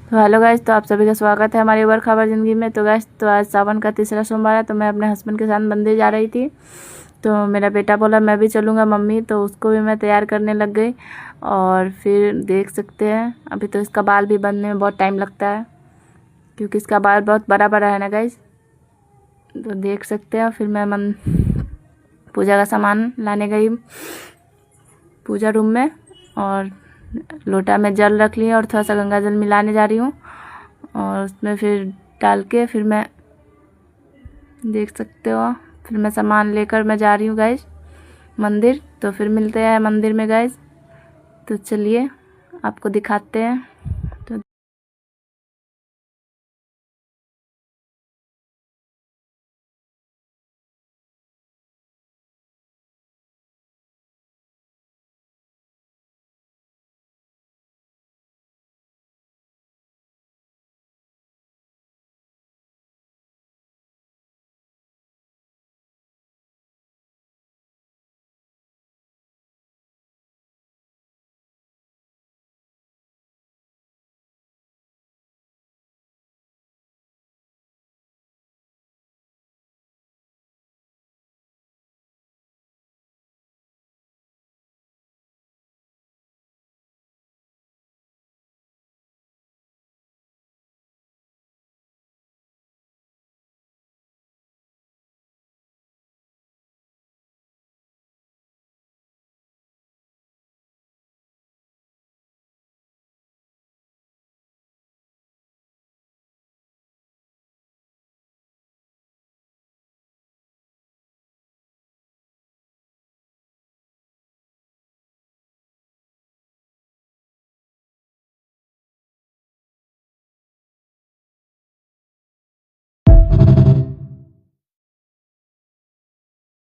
तो hello guys, तो आप सभी का स्वागत है हमारी उबर खबर ज़िंदगी में। तो गाइस, तो आज सावन का तीसरा सोमवार है, तो मैं अपने हस्बैंड के साथ मंदिर जा रही थी। तो मेरा बेटा बोला मैं भी चलूँगा मम्मी, तो उसको भी मैं तैयार करने लग गई। और फिर देख सकते हैं, अभी तो इसका बाल भी बनने में बहुत टाइम लगता है, क्योंकि इसका बाल बहुत बड़ा बड़ा है ना गाइस। तो देख सकते हैं, फिर मैं पूजा का सामान लाने गई पूजा रूम में, और लोटा में जल रख लिया और थोड़ा सा गंगा जल मिलाने जा रही हूँ, और उसमें फिर डाल के फिर मैं देख सकते हो, फिर मैं सामान लेकर मैं जा रही हूँ गाइस मंदिर। तो फिर मिलते हैं मंदिर में गाइस। तो चलिए आपको दिखाते हैं।